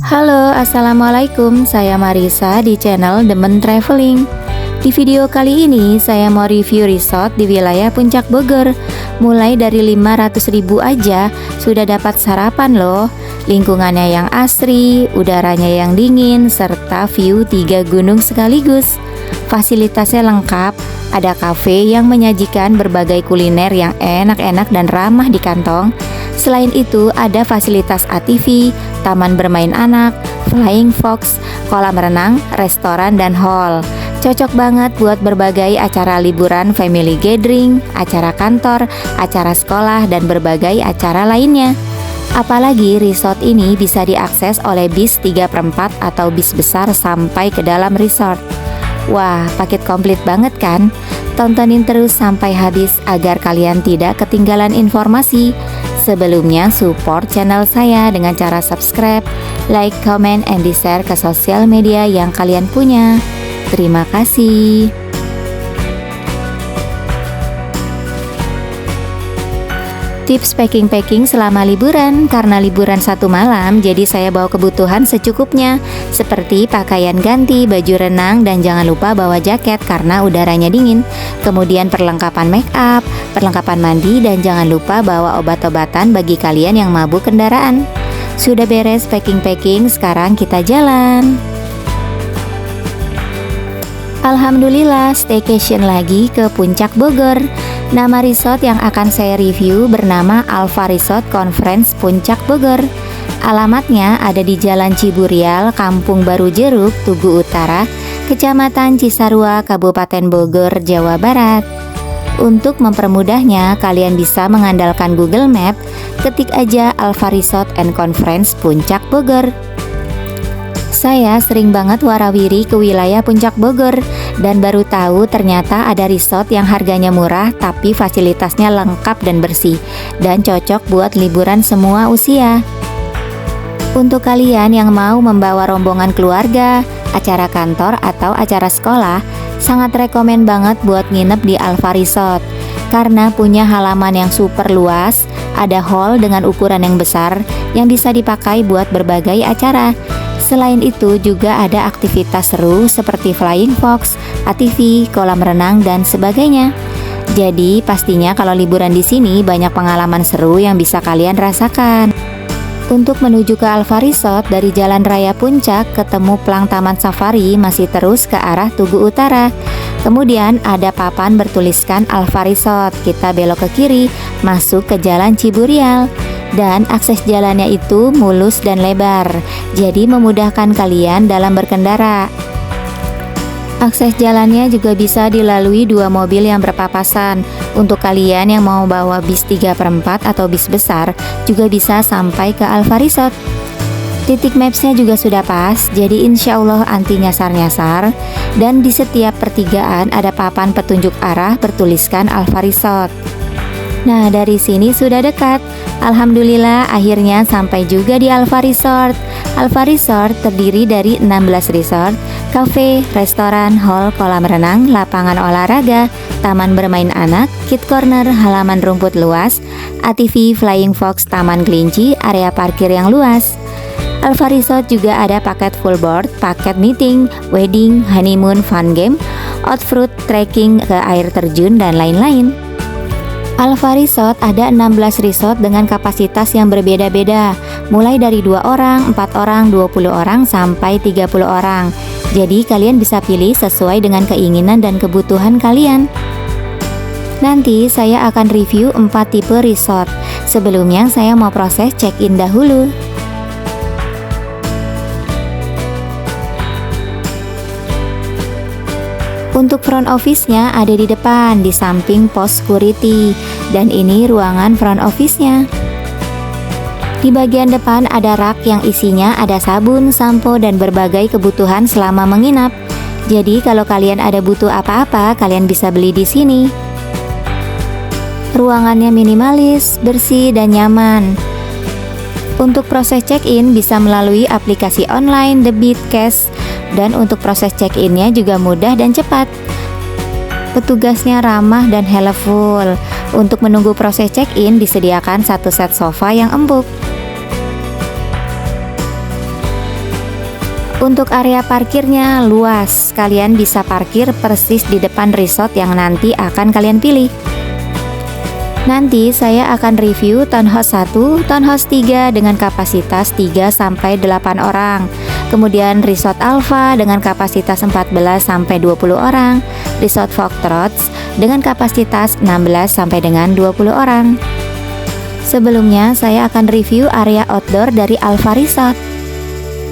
Halo, assalamualaikum. Saya Marisa di channel Demen Traveling. Di video kali ini saya mau review resort di wilayah Puncak Bogor. Mulai dari 500.000 aja sudah dapat sarapan loh. Lingkungannya yang asri, udaranya yang dingin, serta view 3 gunung sekaligus. Fasilitasnya lengkap, ada kafe yang menyajikan berbagai kuliner yang enak-enak dan ramah di kantong. Selain itu ada fasilitas ATV, taman bermain anak, flying fox, kolam renang, restoran, dan hall. Cocok banget buat berbagai acara liburan, family gathering, acara kantor, acara sekolah, dan berbagai acara lainnya. Apalagi resort ini bisa diakses oleh bis 3/4 atau bis besar sampai ke dalam resort. Wah, paket komplit banget kan? Tontonin terus sampai habis agar kalian tidak ketinggalan informasi. Sebelumnya support channel saya dengan cara subscribe, like, comment, and di-share ke sosial media yang kalian punya. Terima kasih. Tips packing selama liburan. Karena liburan 1 malam, jadi saya bawa kebutuhan secukupnya, seperti pakaian ganti, baju renang, dan jangan lupa bawa jaket karena udaranya dingin. Kemudian perlengkapan make up, perlengkapan mandi, dan jangan lupa bawa obat-obatan bagi kalian yang mabuk kendaraan. Sudah beres packing, sekarang kita jalan. Alhamdulillah, staycation lagi ke Puncak Bogor. Nama resort yang akan saya review bernama Alfa Resort Conference Puncak Bogor. Alamatnya ada di Jalan Ciburial, Kampung Baru Jeruk, Tugu Utara, Kecamatan Cisarua, Kabupaten Bogor, Jawa Barat. Untuk mempermudahnya, kalian bisa mengandalkan Google Map, ketik aja Alfa Resort and Conference Puncak Bogor. Saya sering banget warawiri ke wilayah Puncak Bogor dan baru tahu ternyata ada resort yang harganya murah tapi fasilitasnya lengkap dan bersih dan cocok buat liburan semua usia. Untuk kalian yang mau membawa rombongan keluarga, acara kantor, atau acara sekolah, sangat rekomen banget buat nginep di Alfa Resort karena punya halaman yang super luas, ada hall dengan ukuran yang besar yang bisa dipakai buat berbagai acara. Selain itu juga ada aktivitas seru seperti flying fox, ATV, kolam renang, dan sebagainya. Jadi pastinya kalau liburan di sini banyak pengalaman seru yang bisa kalian rasakan. Untuk menuju ke Alfa Resort dari Jalan Raya Puncak ketemu Plang Taman Safari masih terus ke arah Tugu Utara. Kemudian ada papan bertuliskan Alfa Resort. Kita belok ke kiri, masuk ke Jalan Ciburial. Dan akses jalannya itu mulus dan lebar, jadi memudahkan kalian dalam berkendara. Akses jalannya juga bisa dilalui 2 mobil yang berpapasan. Untuk kalian yang mau bawa bis 3/4 atau bis besar, juga bisa sampai ke Alfa Resort. Titik mapsnya juga sudah pas, jadi insya Allah anti nyasar-nyasar. Dan di setiap pertigaan ada papan petunjuk arah bertuliskan Alfa Resort. Nah, dari sini sudah dekat. Alhamdulillah akhirnya sampai juga di Alfa Resort. Alfa Resort terdiri dari 16 resort, cafe, restoran, hall, kolam renang, lapangan olahraga, taman bermain anak, kid corner, halaman rumput luas, ATV, flying fox, taman kelinci, area parkir yang luas. Alfa Resort juga ada paket full board, paket meeting, wedding, honeymoon, fun game, outfront, trekking ke air terjun, dan lain-lain. Alfa Resort ada 16 resort dengan kapasitas yang berbeda-beda, mulai dari 2 orang, 4 orang, 20 orang, sampai 30 orang. Jadi kalian bisa pilih sesuai dengan keinginan dan kebutuhan kalian. Nanti saya akan review 4 tipe resort. Sebelumnya saya mau proses check-in dahulu. Untuk front office-nya ada di depan, di samping pos security. Dan ini ruangan front office-nya. Di bagian depan ada rak yang isinya ada sabun, sampo, dan berbagai kebutuhan selama menginap. Jadi kalau kalian ada butuh apa-apa, kalian bisa beli di sini. Ruangannya minimalis, bersih, dan nyaman. Untuk proses check-in bisa melalui aplikasi online, debit, cash. Dan untuk proses check-innya juga mudah dan cepat. Petugasnya ramah dan helpful. Untuk menunggu proses check-in disediakan 1 set sofa yang empuk. Untuk area parkirnya luas, kalian bisa parkir persis di depan resort yang nanti akan kalian pilih. Nanti saya akan review townhouse 1, townhouse 3 dengan kapasitas 3-8 orang. Kemudian resort Alpha dengan kapasitas 14-20 orang, resort Foxtrots dengan kapasitas 16 dengan 20 orang. Sebelumnya saya akan review area outdoor dari Alpha Resort.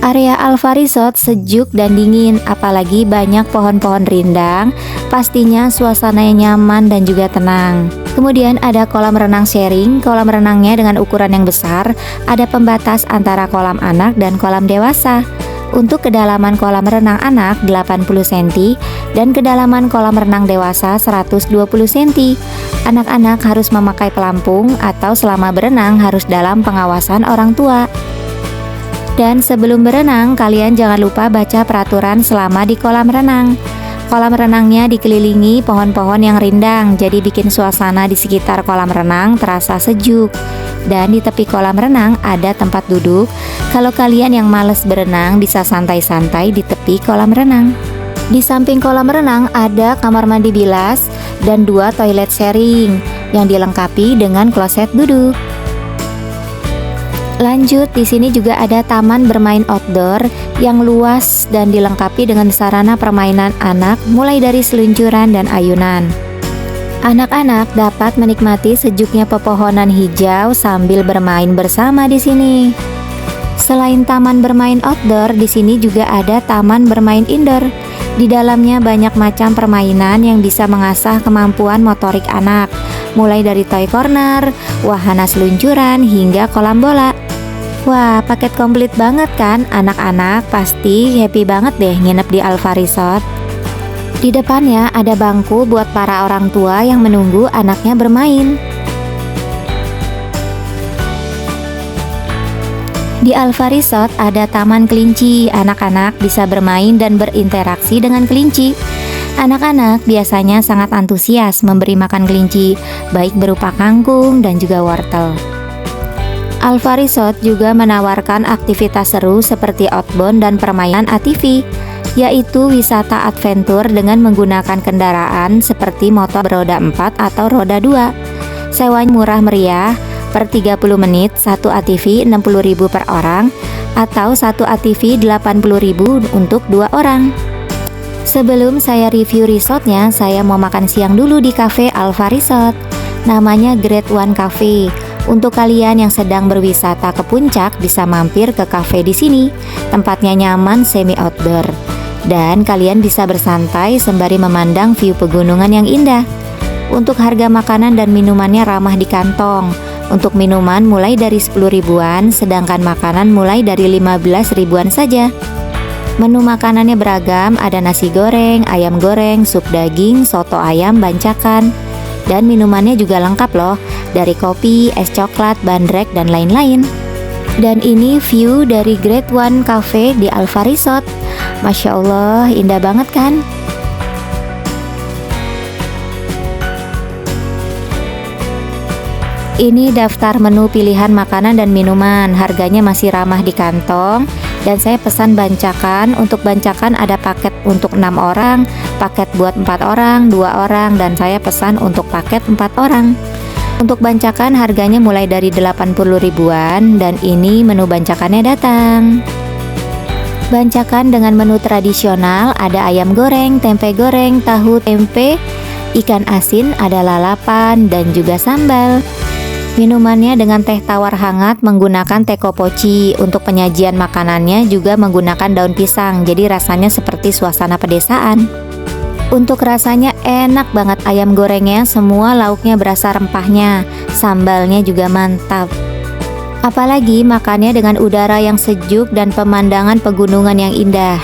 Area Alpha Resort sejuk dan dingin, apalagi banyak pohon-pohon rindang. Pastinya suasananya nyaman dan juga tenang. Kemudian ada kolam renang sharing. Kolam renangnya dengan ukuran yang besar, ada pembatas antara kolam anak dan kolam dewasa. Untuk kedalaman kolam renang anak 80 cm dan kedalaman kolam renang dewasa 120 cm. Anak-anak harus memakai pelampung atau selama berenang harus dalam pengawasan orang tua. Dan sebelum berenang, kalian jangan lupa baca peraturan selama di kolam renang. Kolam renangnya dikelilingi pohon-pohon yang rindang, jadi bikin suasana di sekitar kolam renang terasa sejuk. Dan di tepi kolam renang ada tempat duduk. Kalau kalian yang males berenang bisa santai-santai di tepi kolam renang. Di samping kolam renang ada kamar mandi bilas dan 2 toilet sharing yang dilengkapi dengan kloset duduk. Lanjut, di sini juga ada taman bermain outdoor yang luas dan dilengkapi dengan sarana permainan anak mulai dari seluncuran dan ayunan. Anak-anak dapat menikmati sejuknya pepohonan hijau sambil bermain bersama di sini. Selain taman bermain outdoor, di sini juga ada taman bermain indoor. Di dalamnya banyak macam permainan yang bisa mengasah kemampuan motorik anak, mulai dari toy corner, wahana seluncuran, hingga kolam bola. Wah, paket komplit banget kan? Anak-anak pasti happy banget deh nginep di Alpha Resort. Di depannya ada bangku buat para orang tua yang menunggu anaknya bermain. Di Alpha Resort ada taman kelinci. Anak-anak bisa bermain dan berinteraksi dengan kelinci. Anak-anak biasanya sangat antusias memberi makan kelinci, baik berupa kangkung dan juga wortel. Alpha Resort juga menawarkan aktivitas seru seperti outbound dan permainan ATV, yaitu wisata adventure dengan menggunakan kendaraan seperti motor beroda 4 atau roda 2. Sewanya murah meriah, per 30 menit 1 ATV 60.000 per orang, atau 1 ATV 80.000 untuk 2 orang. Sebelum saya review resortnya, saya mau makan siang dulu di cafe Alpha Resort. Namanya Grade One Cafe. Untuk kalian yang sedang berwisata ke puncak bisa mampir ke cafe di sini. Tempatnya nyaman semi outdoor. Dan kalian bisa bersantai sembari memandang view pegunungan yang indah. Untuk harga makanan dan minumannya ramah di kantong. Untuk minuman mulai dari 10 ribuan, sedangkan makanan mulai dari 15 ribuan saja. Menu makanannya beragam, ada nasi goreng, ayam goreng, sup daging, soto ayam, bancakan. Dan minumannya juga lengkap loh, dari kopi, es coklat, bandrek, dan lain-lain. Dan ini view dari Grade One Cafe di Alpha Resort. Masya Allah, indah banget kan? Ini daftar menu pilihan makanan dan minuman. Harganya masih ramah di kantong. Dan saya pesan bancakan. Untuk bancakan ada paket untuk 6 orang, paket buat 4 orang, 2 orang, dan saya pesan untuk paket 4 orang. Untuk bancakan harganya mulai dari 80 ribuan. Dan ini menu bancakannya datang. Bancakan dengan menu tradisional, ada ayam goreng, tempe goreng, tahu tempe, ikan asin, ada lalapan, dan juga sambal. Minumannya dengan teh tawar hangat menggunakan teko poci. Untuk penyajian makanannya juga menggunakan daun pisang, jadi rasanya seperti suasana pedesaan. Untuk rasanya enak banget ayam gorengnya, semua lauknya berasa rempahnya, sambalnya juga mantap. Apalagi makannya dengan udara yang sejuk dan pemandangan pegunungan yang indah.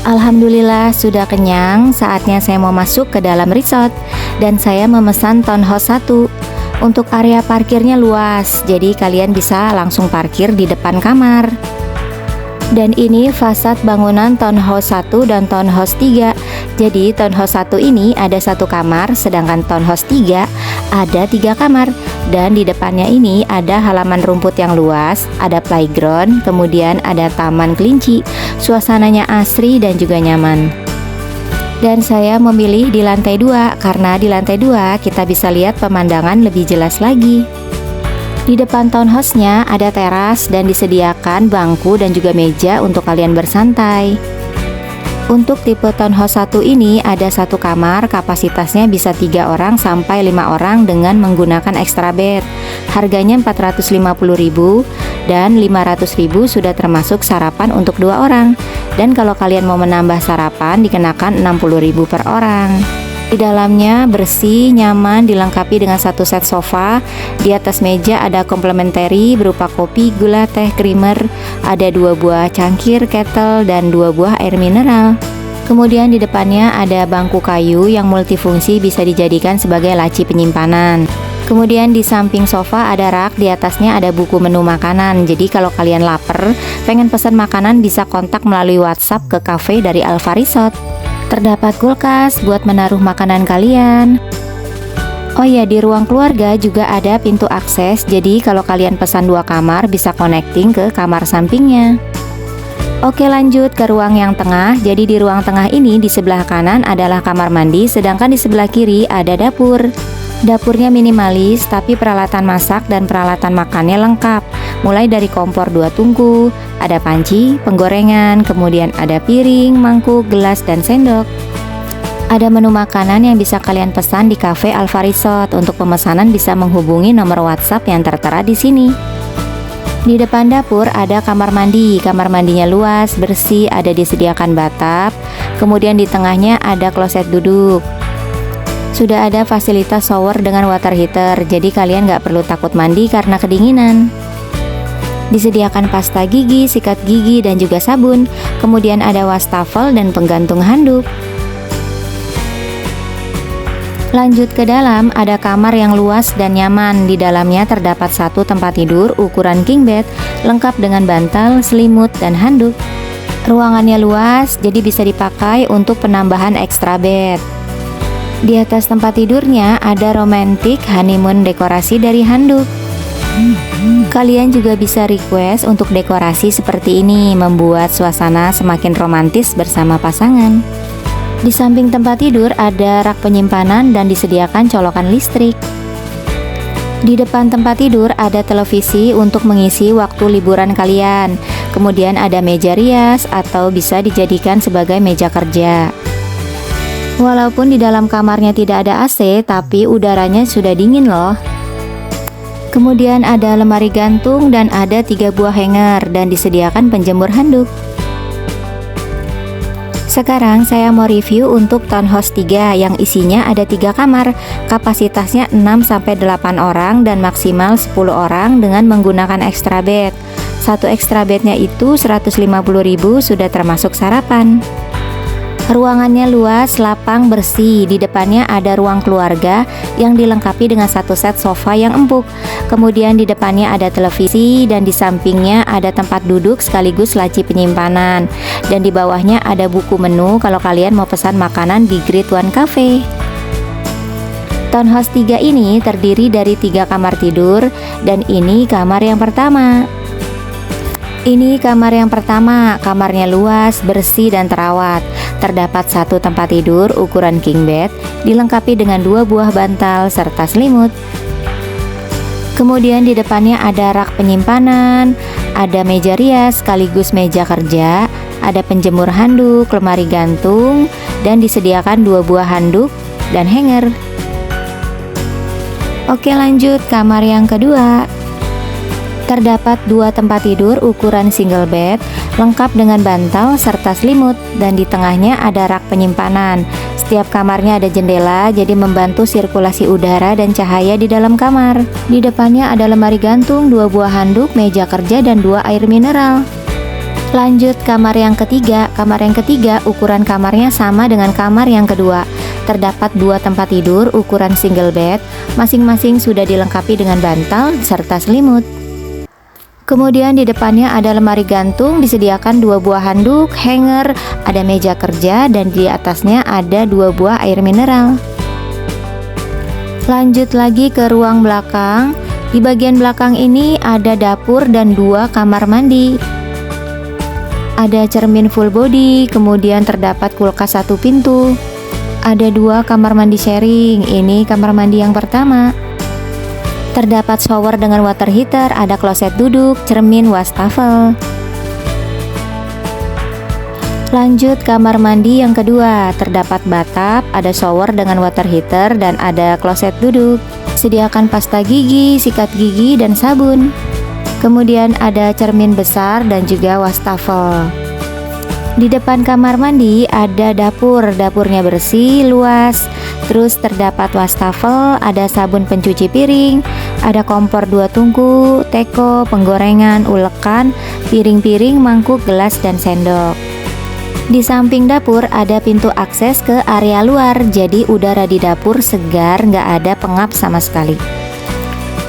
Alhamdulillah sudah kenyang, saatnya saya mau masuk ke dalam resort. Dan saya memesan townhouse 1. Untuk area parkirnya luas, jadi kalian bisa langsung parkir di depan kamar. Dan ini fasad bangunan townhouse 1 dan townhouse 3. Jadi townhouse 1 ini ada 1 kamar, sedangkan townhouse 3 ada 3 kamar. Dan di depannya ini ada halaman rumput yang luas, ada playground, kemudian ada taman kelinci. Suasananya asri dan juga nyaman. Dan saya memilih di lantai 2 karena di lantai 2 kita bisa lihat pemandangan lebih jelas lagi. Di depan townhouse-nya ada teras dan disediakan bangku dan juga meja untuk kalian bersantai. Untuk tipe townhouse 1 ini ada satu kamar, kapasitasnya bisa 3 orang sampai 5 orang dengan menggunakan extra bed. Harganya 450.000 dan 500.000 sudah termasuk sarapan untuk 2 orang. Dan kalau kalian mau menambah sarapan dikenakan 60.000 per orang. Di dalamnya bersih, nyaman, dilengkapi dengan satu set sofa. Di atas meja ada komplementari berupa kopi, gula, teh, creamer. Ada 2 buah cangkir, kettle, dan 2 buah air mineral. Kemudian di depannya ada bangku kayu yang multifungsi, bisa dijadikan sebagai laci penyimpanan. Kemudian di samping sofa ada rak, di atasnya ada buku menu makanan. Jadi kalau kalian lapar, pengen pesan makanan bisa kontak melalui WhatsApp ke cafe dari Alfa Resort. Terdapat kulkas buat menaruh makanan kalian. Oh ya, di ruang keluarga juga ada pintu akses. Jadi kalau kalian pesan 2 kamar bisa connecting ke kamar sampingnya. Oke, lanjut ke ruang yang tengah. Jadi di ruang tengah ini di sebelah kanan adalah kamar mandi, sedangkan di sebelah kiri ada dapur. Dapurnya minimalis tapi peralatan masak dan peralatan makannya lengkap. Mulai dari kompor 2 tungku, ada panci, penggorengan, kemudian ada piring, mangkuk, gelas, dan sendok. Ada menu makanan yang bisa kalian pesan di cafe Alfa Resort. Untuk pemesanan bisa menghubungi nomor WhatsApp yang tertera di sini. Di depan dapur ada kamar mandi. Kamar mandinya luas, bersih, ada disediakan bathtub. Kemudian di tengahnya ada kloset duduk. Sudah ada fasilitas shower dengan water heater, jadi kalian nggak perlu takut mandi karena kedinginan. Disediakan pasta gigi, sikat gigi, dan juga sabun. Kemudian ada wastafel dan penggantung handuk. Lanjut ke dalam, ada kamar yang luas dan nyaman. Di dalamnya terdapat satu tempat tidur ukuran king bed, lengkap dengan bantal, selimut, dan handuk. Ruangannya luas, jadi bisa dipakai untuk penambahan extra bed. Di atas tempat tidurnya ada romantic honeymoon dekorasi dari handuk. Kalian juga bisa request untuk dekorasi seperti ini, membuat suasana semakin romantis bersama pasangan. Di samping tempat tidur ada rak penyimpanan dan disediakan colokan listrik. Di depan tempat tidur ada televisi untuk mengisi waktu liburan kalian. Kemudian ada meja rias atau bisa dijadikan sebagai meja kerja. Walaupun di dalam kamarnya tidak ada AC, tapi udaranya sudah dingin loh. Kemudian ada lemari gantung dan ada 3 buah hanger dan disediakan penjemur handuk. Sekarang saya mau review untuk townhouse 3 yang isinya ada 3 kamar, kapasitasnya 6-8 orang dan maksimal 10 orang dengan menggunakan extra bed. Satu extra bednya itu 150.000 sudah termasuk sarapan. Ruangannya luas, lapang, bersih. Di depannya ada ruang keluarga yang dilengkapi dengan satu set sofa yang empuk. Kemudian di depannya ada televisi dan di sampingnya ada tempat duduk sekaligus laci penyimpanan. Dan di bawahnya ada buku menu kalau kalian mau pesan makanan di Grade One Cafe. Townhouse 3 ini terdiri dari 3 kamar tidur dan ini kamar yang pertama. Ini kamar yang pertama, kamarnya luas, bersih, dan terawat. Terdapat satu tempat tidur ukuran king bed, dilengkapi dengan 2 buah bantal serta selimut. Kemudian di depannya ada rak penyimpanan, ada meja rias sekaligus meja kerja, ada penjemur handuk, lemari gantung, dan disediakan 2 buah handuk dan hanger. Oke, lanjut kamar yang kedua. Terdapat 2 tempat tidur ukuran single bed, lengkap dengan bantal serta selimut, dan di tengahnya ada rak penyimpanan. Setiap kamarnya ada jendela, jadi membantu sirkulasi udara dan cahaya di dalam kamar. Di depannya ada lemari gantung, 2 buah handuk, meja kerja, dan 2 air mineral. Lanjut kamar yang ketiga. Kamar yang ketiga ukuran kamarnya sama dengan kamar yang kedua. Terdapat 2 tempat tidur ukuran single bed, masing-masing sudah dilengkapi dengan bantal serta selimut. Kemudian di depannya ada lemari gantung, disediakan 2 buah handuk, hanger, ada meja kerja, dan di atasnya ada 2 buah air mineral. Lanjut lagi ke ruang belakang. Di bagian belakang ini ada dapur dan 2 kamar mandi. Ada cermin full body, kemudian terdapat kulkas 1 pintu. Ada 2 kamar mandi sharing, ini kamar mandi yang pertama. Terdapat shower dengan water heater, ada kloset duduk, cermin, wastafel. Lanjut kamar mandi yang kedua, terdapat bathtub, ada shower dengan water heater, dan ada kloset duduk. Sediakan pasta gigi, sikat gigi, dan sabun. Kemudian ada cermin besar dan juga wastafel. Di depan kamar mandi ada dapur, dapurnya bersih, luas. Terus terdapat wastafel, ada sabun pencuci piring, ada kompor 2 tungku, teko, penggorengan, ulekan, piring-piring, mangkuk, gelas, dan sendok. Di samping dapur ada pintu akses ke area luar, jadi udara di dapur segar, nggak ada pengap sama sekali.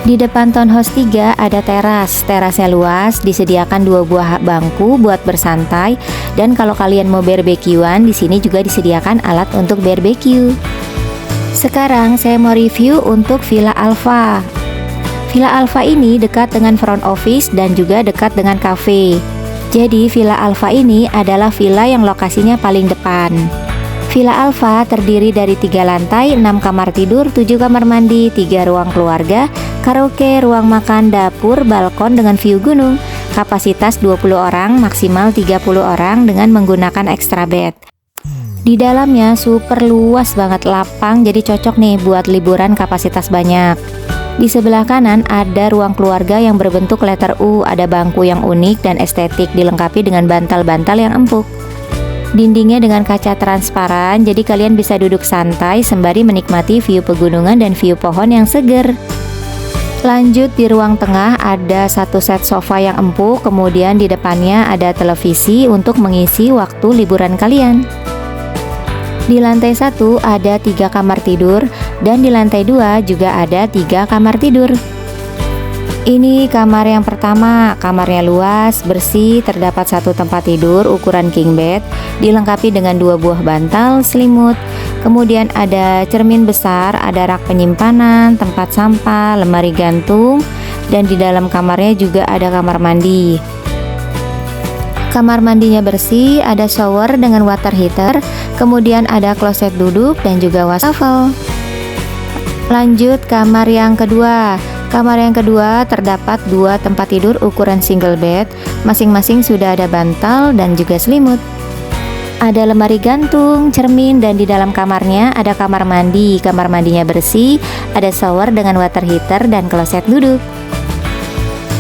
Di depan townhouse 3 ada teras, terasnya luas, disediakan 2 buah bangku buat bersantai, dan kalau kalian mau barbekyuan, di sini juga disediakan alat untuk barbecue. Sekarang saya mau review untuk Villa Alfa. Villa Alfa ini dekat dengan front office dan juga dekat dengan cafe. Jadi Villa Alfa ini adalah villa yang lokasinya paling depan. Villa Alfa terdiri dari 3 lantai, 6 kamar tidur, 7 kamar mandi, 3 ruang keluarga, karaoke, ruang makan, dapur, balkon dengan view gunung. Kapasitas 20 orang, maksimal 30 orang dengan menggunakan extra bed. Di dalamnya super luas banget, lapang, jadi cocok nih buat liburan kapasitas banyak. Di sebelah kanan ada ruang keluarga yang berbentuk letter U, ada bangku yang unik dan estetik dilengkapi dengan bantal-bantal yang empuk. Dindingnya dengan kaca transparan, jadi kalian bisa duduk santai sembari menikmati view pegunungan dan view pohon yang seger. Lanjut di ruang tengah ada 1 set sofa yang empuk, kemudian di depannya ada televisi untuk mengisi waktu liburan kalian. Di lantai 1 ada 3 kamar tidur, dan di lantai 2 juga ada 3 kamar tidur. Ini kamar yang pertama, kamarnya luas, bersih, terdapat 1 tempat tidur ukuran king bed, dilengkapi dengan 2 buah bantal, selimut. Kemudian ada cermin besar, ada rak penyimpanan, tempat sampah, lemari gantung, dan di dalam kamarnya juga ada kamar mandi. Kamar mandinya bersih, ada shower dengan water heater, kemudian ada kloset duduk dan juga wastafel. Lanjut kamar yang kedua. Kamar yang kedua terdapat 2 tempat tidur ukuran single bed, masing-masing sudah ada bantal dan juga selimut. Ada lemari gantung, cermin, dan di dalam kamarnya ada kamar mandi. Kamar mandinya bersih, ada shower dengan water heater dan kloset duduk.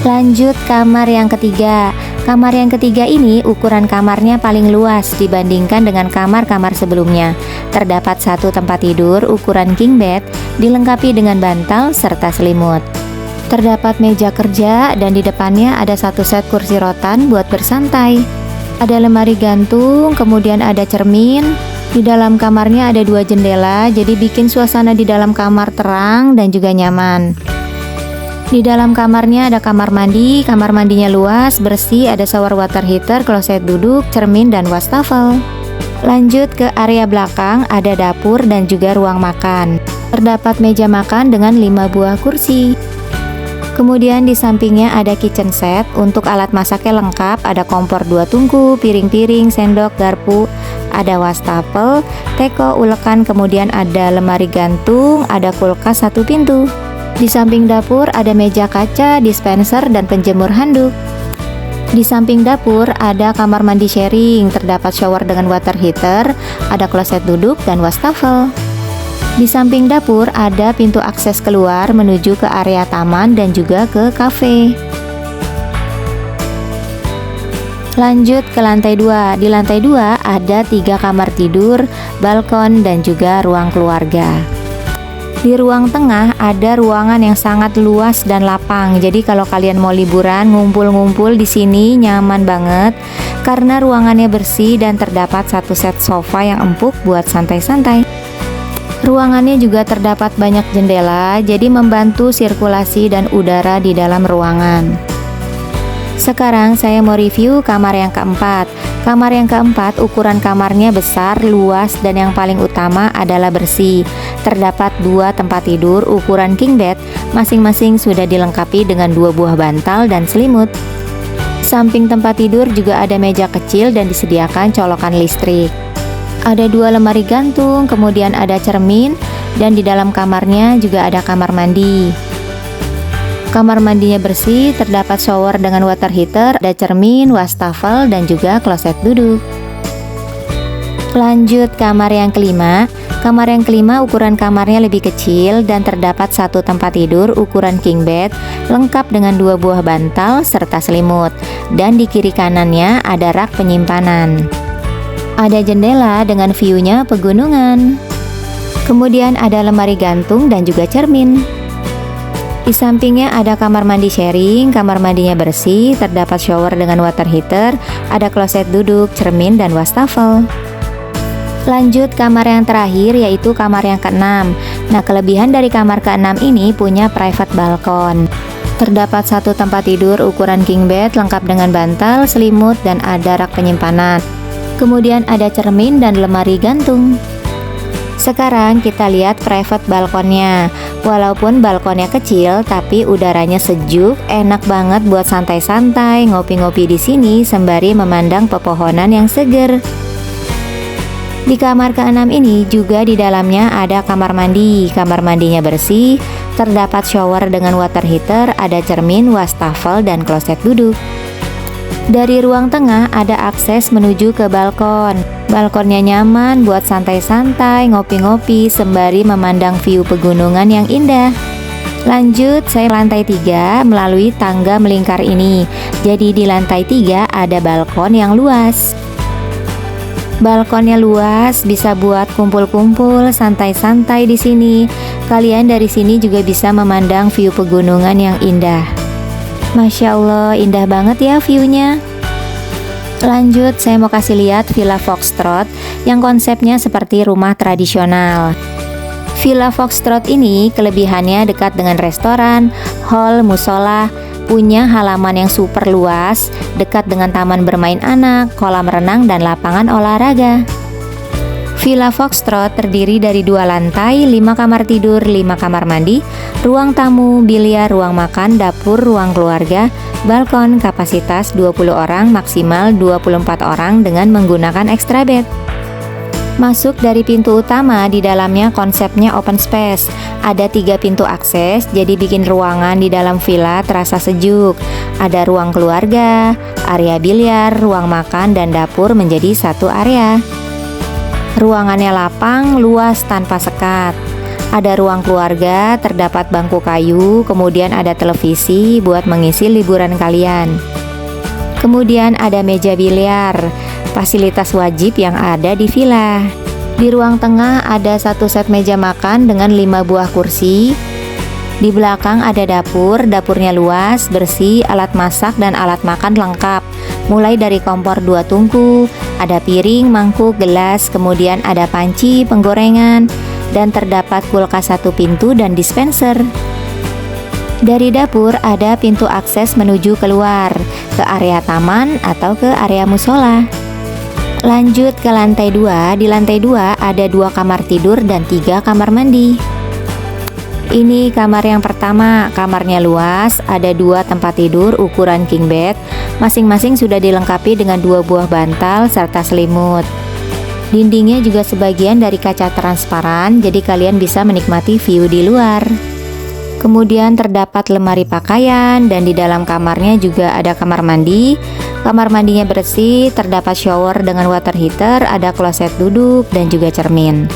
Lanjut kamar yang ketiga. Kamar yang ketiga ini ukuran kamarnya paling luas dibandingkan dengan kamar-kamar sebelumnya. Terdapat 1 tempat tidur ukuran king bed, dilengkapi dengan bantal serta selimut. Terdapat meja kerja dan di depannya ada 1 set kursi rotan buat bersantai. Ada lemari gantung, kemudian ada cermin. Di dalam kamarnya ada 2 jendela, jadi bikin suasana di dalam kamar terang dan juga nyaman. Di dalam kamarnya ada kamar mandi, kamar mandinya luas, bersih, ada shower water heater, kloset duduk, cermin, dan wastafel. Lanjut ke area belakang, ada dapur dan juga ruang makan. Terdapat meja makan dengan 5 buah kursi. Kemudian di sampingnya ada kitchen set, untuk alat masaknya lengkap, ada kompor 2 tungku, piring-piring, sendok, garpu, ada wastafel, teko, ulekan, kemudian ada lemari gantung, ada kulkas 1 pintu. Di samping dapur ada meja kaca, dispenser, dan penjemur handuk. Di samping dapur ada kamar mandi sharing, terdapat shower dengan water heater, ada kloset duduk dan wastafel. Di samping dapur ada pintu akses keluar menuju ke area taman dan juga ke kafe. Lanjut ke lantai 2. Di lantai 2 ada 3 kamar tidur, balkon, dan juga ruang keluarga. Di ruang tengah ada ruangan yang sangat luas dan lapang. Jadi kalau kalian mau liburan, ngumpul-ngumpul di sini nyaman banget karena ruangannya bersih dan terdapat 1 set sofa yang empuk buat santai-santai. Ruangannya juga terdapat banyak jendela, jadi membantu sirkulasi dan udara di dalam ruangan. Sekarang saya mau review kamar yang keempat. Kamar yang keempat ukuran kamarnya besar, luas, dan yang paling utama adalah bersih. Terdapat 2 tempat tidur ukuran king bed, masing-masing sudah dilengkapi dengan 2 buah bantal dan selimut. Samping tempat tidur juga ada meja kecil dan disediakan colokan listrik. Ada 2 lemari gantung, kemudian ada cermin, dan di dalam kamarnya juga ada kamar mandi. Kamar mandinya bersih, terdapat shower dengan water heater, ada cermin, wastafel, dan juga kloset duduk. Lanjut kamar yang kelima. Kamar yang kelima ukuran kamarnya lebih kecil dan terdapat 1 tempat tidur ukuran king bed lengkap dengan 2 buah bantal serta selimut, dan di kiri kanannya ada rak penyimpanan. Ada jendela dengan view-nya pegunungan. Kemudian ada lemari gantung dan juga cermin. Di sampingnya ada kamar mandi sharing, kamar mandinya bersih, terdapat shower dengan water heater, ada kloset duduk, cermin, dan wastafel. Lanjut kamar yang terakhir yaitu kamar yang keenam. Nah, kelebihan dari kamar keenam ini punya private balkon. Terdapat 1 tempat tidur ukuran king bed lengkap dengan bantal, selimut, dan ada rak penyimpanan. Kemudian ada cermin dan lemari gantung. Sekarang kita lihat private balkonnya. Walaupun balkonnya kecil, tapi udaranya sejuk, enak banget buat santai-santai, ngopi-ngopi di sini sembari memandang pepohonan yang seger. Di kamar ke-6 ini juga di dalamnya ada kamar mandi. Kamar mandinya bersih, terdapat shower dengan water heater, ada cermin, wastafel, dan kloset duduk. Dari ruang tengah ada akses menuju ke balkon. Balkonnya nyaman buat santai-santai, ngopi-ngopi sembari memandang view pegunungan yang indah. Lanjut, saya lantai 3 melalui tangga melingkar ini. Jadi di lantai 3 ada balkon yang luas. Balkonnya luas, bisa buat kumpul-kumpul, santai-santai di sini. Kalian dari sini juga bisa memandang view pegunungan yang indah. Masya Allah, indah banget ya view-nya. Lanjut, saya mau kasih lihat Villa Foxtrot yang konsepnya seperti rumah tradisional. Villa Foxtrot ini kelebihannya dekat dengan restoran, hall, musola, punya halaman yang super luas, dekat dengan taman bermain anak, kolam renang, dan lapangan olahraga. Villa Foxtrot terdiri dari 2 lantai, 5 kamar tidur, 5 kamar mandi, ruang tamu, biliar, ruang makan, dapur, ruang keluarga, balkon, kapasitas 20 orang, maksimal 24 orang dengan menggunakan extra bed. Masuk dari pintu utama, di dalamnya konsepnya open space. Ada 3 pintu akses, jadi bikin ruangan di dalam villa terasa sejuk. Ada ruang keluarga, area biliar, ruang makan, dan dapur menjadi satu area. Ruangannya lapang, luas tanpa sekat. Ada ruang keluarga, terdapat bangku kayu, kemudian ada televisi buat mengisi liburan kalian. Kemudian ada meja biliar, fasilitas wajib yang ada di villa. Di ruang tengah ada 1 set meja makan dengan 5 buah kursi. Di belakang ada dapur, dapurnya luas, bersih, alat masak dan alat makan lengkap. Mulai dari kompor 2 tungku, ada piring, mangkuk, gelas, kemudian ada panci, penggorengan, dan terdapat kulkas 1 pintu dan dispenser. Dari dapur ada pintu akses menuju keluar, ke area taman atau ke area musola. Lanjut ke lantai 2, di lantai 2 ada 2 kamar tidur dan 3 kamar mandi. Ini kamar yang pertama, kamarnya luas, ada 2 tempat tidur ukuran king bed, masing-masing sudah dilengkapi dengan 2 buah bantal serta selimut. Dindingnya juga sebagian dari kaca transparan, jadi kalian bisa menikmati view di luar. Kemudian terdapat lemari pakaian dan di dalam kamarnya juga ada kamar mandi. Kamar mandinya bersih, terdapat shower dengan water heater, ada kloset duduk dan juga cermin.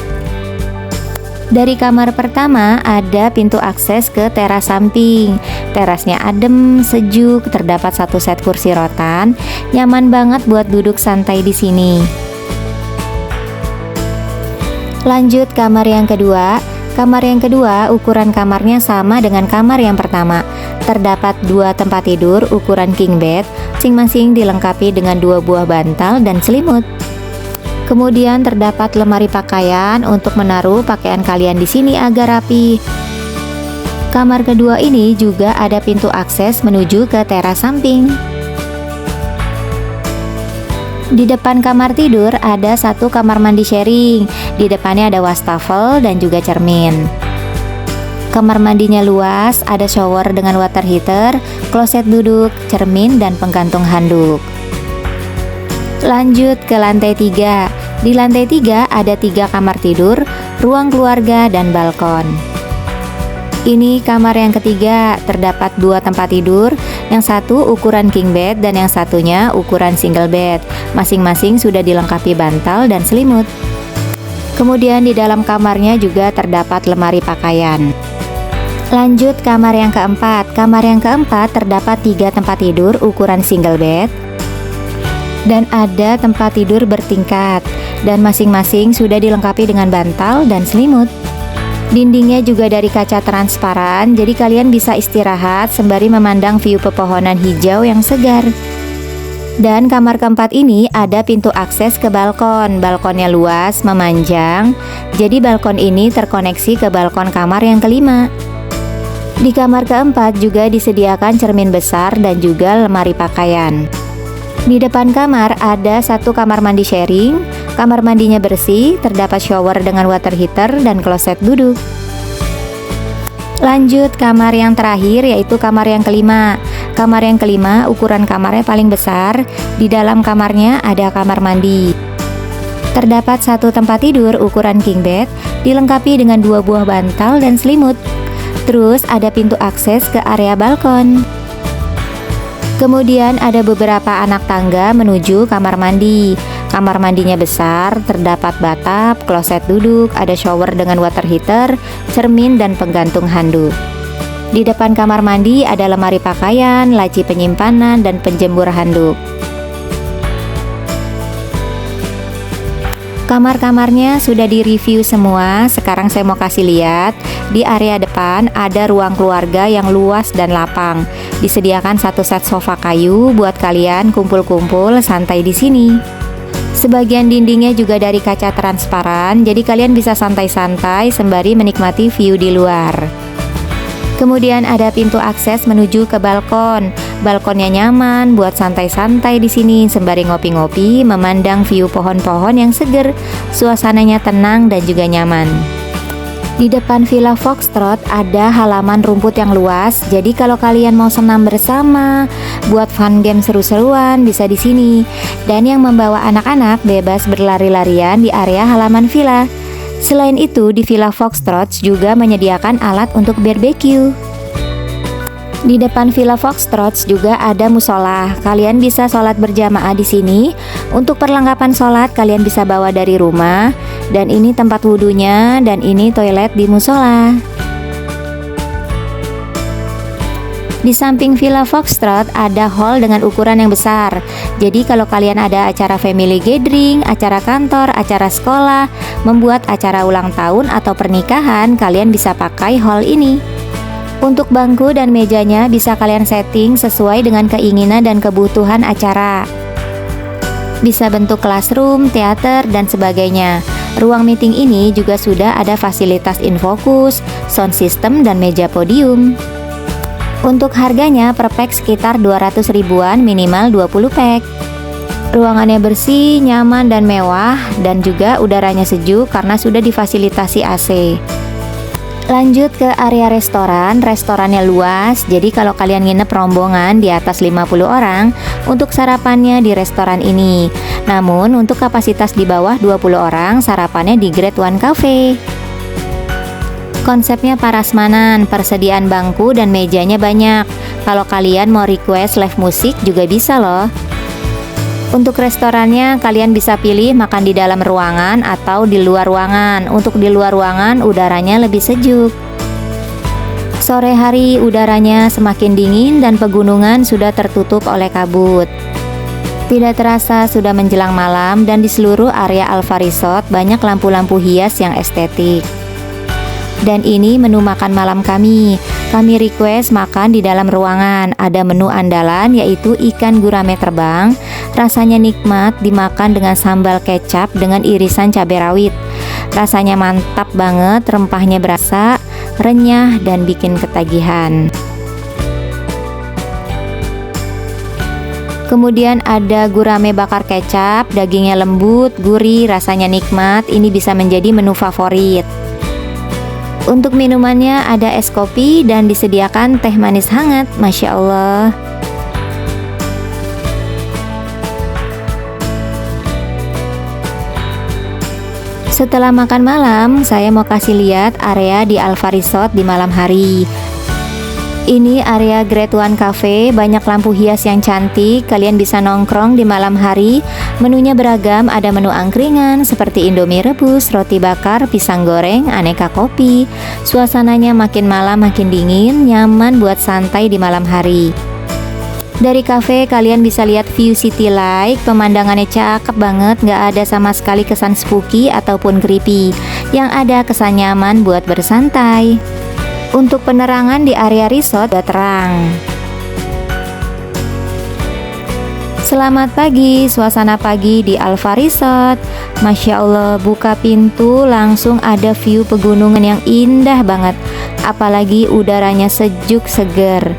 Dari kamar pertama ada pintu akses ke teras samping. Terasnya adem, sejuk, terdapat 1 set kursi rotan, nyaman banget buat duduk santai di sini. Lanjut kamar yang kedua. Kamar yang kedua ukuran kamarnya sama dengan kamar yang pertama. Terdapat 2 tempat tidur ukuran king bed, masing-masing dilengkapi dengan 2 buah bantal dan selimut. Kemudian terdapat lemari pakaian untuk menaruh pakaian kalian di sini agar rapi. Kamar kedua ini juga ada pintu akses menuju ke teras samping. Di depan kamar tidur ada satu kamar mandi sharing. Di depannya ada wastafel dan juga cermin. Kamar mandinya luas, ada shower dengan water heater, kloset duduk, cermin, dan penggantung handuk. Lanjut ke lantai 3. Di lantai 3 ada 3 kamar tidur, ruang keluarga, dan balkon. Ini kamar yang ketiga, terdapat 2 tempat tidur, yang satu ukuran king bed dan yang satunya ukuran single bed. Masing-masing sudah dilengkapi bantal dan selimut. Kemudian di dalam kamarnya juga terdapat lemari pakaian. Lanjut kamar yang keempat. Kamar yang keempat terdapat 3 tempat tidur ukuran single bed dan ada tempat tidur bertingkat, dan masing-masing sudah dilengkapi dengan bantal dan selimut. Dindingnya juga dari kaca transparan, jadi kalian bisa istirahat sembari memandang view pepohonan hijau yang segar. Dan kamar keempat ini ada pintu akses ke balkon. Balkonnya luas, memanjang, jadi balkon ini terkoneksi ke balkon kamar yang kelima. Di kamar keempat juga disediakan cermin besar dan juga lemari pakaian. Di depan kamar ada satu kamar mandi sharing. Kamar mandinya bersih, terdapat shower dengan water heater dan kloset duduk. Lanjut kamar yang terakhir, yaitu kamar yang kelima. Kamar yang kelima ukuran kamarnya paling besar. Di dalam kamarnya ada kamar mandi. Terdapat satu tempat tidur ukuran king bed, dilengkapi dengan 2 buah bantal dan selimut. Terus ada pintu akses ke area balkon. Kemudian ada beberapa anak tangga menuju kamar mandi. Kamar mandinya besar, terdapat bathtub, kloset duduk, ada shower dengan water heater, cermin, dan penggantung handuk. Di depan kamar mandi ada lemari pakaian, laci penyimpanan, dan penjemur handuk. Kamar-kamarnya sudah direview semua. Sekarang saya mau kasih lihat. Di area depan ada ruang keluarga yang luas dan lapang. Disediakan satu set sofa kayu buat kalian kumpul-kumpul santai di sini. Sebagian dindingnya juga dari kaca transparan, jadi kalian bisa santai-santai sembari menikmati view di luar. Kemudian ada pintu akses menuju ke balkon. Balkonnya nyaman buat santai-santai di sini sembari ngopi-ngopi, memandang view pohon-pohon yang seger. Suasananya tenang dan juga nyaman. Di depan Villa Foxtrot ada halaman rumput yang luas. Jadi kalau kalian mau senam bersama, buat fun game seru-seruan bisa di sini. Dan yang membawa anak-anak bebas berlari-larian di area halaman villa. Selain itu, di Villa Foxtrot juga menyediakan alat untuk barbecue. Di depan Villa Foxtrot juga ada musola. Kalian bisa sholat berjamaah di sini. Untuk perlengkapan sholat kalian bisa bawa dari rumah. Dan ini tempat wudhunya, dan ini toilet di musola. Di samping Villa Foxtrot ada hall dengan ukuran yang besar. Jadi kalau kalian ada acara family gathering, acara kantor, acara sekolah, membuat acara ulang tahun atau pernikahan, kalian bisa pakai hall ini. Untuk bangku dan mejanya bisa kalian setting sesuai dengan keinginan dan kebutuhan acara. Bisa bentuk classroom, teater, dan sebagainya. Ruang meeting ini juga sudah ada fasilitas infocus, sound system, dan meja podium. Untuk harganya per pack sekitar 200 ribuan, minimal 20 pack. Ruangannya bersih, nyaman, dan mewah, dan juga udaranya sejuk karena sudah difasilitasi AC. Lanjut ke area restoran. Restorannya luas, jadi kalau kalian nginep rombongan di atas 50 orang, untuk sarapannya di restoran ini. Namun untuk kapasitas di bawah 20 orang, sarapannya di Grade 1 Cafe. Konsepnya parasmanan, persediaan bangku dan mejanya banyak. Kalau kalian mau request live musik juga bisa loh. Untuk restorannya kalian bisa pilih makan di dalam ruangan atau di luar ruangan. Untuk di luar ruangan udaranya lebih sejuk. Sore hari udaranya semakin dingin dan pegunungan sudah tertutup oleh kabut. Tidak terasa sudah menjelang malam dan di seluruh area Alfa Resort banyak lampu-lampu hias yang estetik. Dan ini menu makan malam kami. Kami request makan di dalam ruangan. Ada menu andalan yaitu ikan gurame terbang. Rasanya nikmat dimakan dengan sambal kecap dengan irisan cabai rawit. Rasanya mantap banget, rempahnya berasa, renyah dan bikin ketagihan. Kemudian ada gurame bakar kecap, dagingnya lembut, gurih, rasanya nikmat. Ini bisa menjadi menu favorit. Untuk minumannya ada es kopi dan disediakan teh manis hangat. Masya Allah. Setelah makan malam, saya mau kasih lihat area di Alfa Resort di malam hari. Ini area Grade One Cafe, banyak lampu hias yang cantik. Kalian bisa nongkrong di malam hari. Menunya beragam, ada menu angkringan seperti Indomie rebus, roti bakar, pisang goreng, aneka kopi. Suasananya makin malam makin dingin, nyaman buat santai di malam hari. Dari cafe kalian bisa lihat view city light, pemandangannya cakep banget, nggak ada sama sekali kesan spooky ataupun creepy. Yang ada kesan nyaman buat bersantai. Untuk penerangan di area resort sudah terang. Selamat pagi, suasana pagi di Alfa Resort. Masya Allah, buka pintu langsung ada view pegunungan yang indah banget. Apalagi udaranya sejuk seger.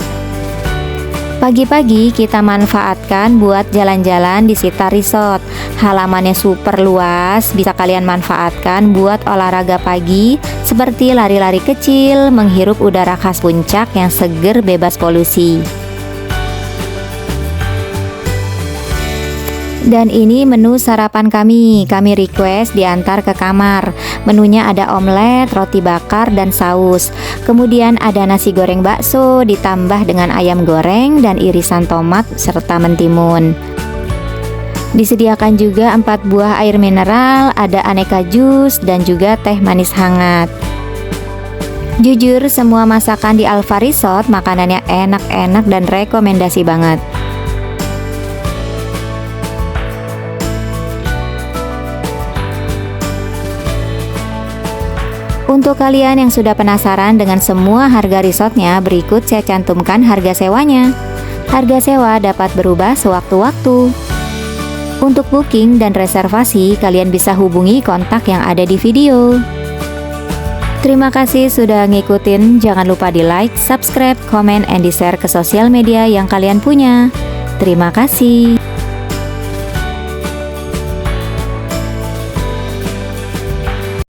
Pagi-pagi kita manfaatkan buat jalan-jalan di Sita Resort. Halamannya super luas, bisa kalian manfaatkan buat olahraga pagi seperti lari-lari kecil, menghirup udara khas puncak yang seger bebas polusi. Dan ini menu sarapan kami request diantar ke kamar. Menunya ada omelet, roti bakar, dan saus. Kemudian ada nasi goreng bakso ditambah dengan ayam goreng dan irisan tomat serta mentimun. Disediakan juga 4 buah air mineral, ada aneka jus dan juga teh manis hangat. Jujur semua masakan di Alfa Resort makanannya enak-enak dan rekomendasi banget. Untuk kalian yang sudah penasaran dengan semua harga resortnya, berikut saya cantumkan harga sewanya. Harga sewa dapat berubah sewaktu-waktu. Untuk booking dan reservasi, kalian bisa hubungi kontak yang ada di video. Terima kasih sudah ngikutin, jangan lupa di like, subscribe, comment, and di share ke sosial media yang kalian punya. Terima kasih.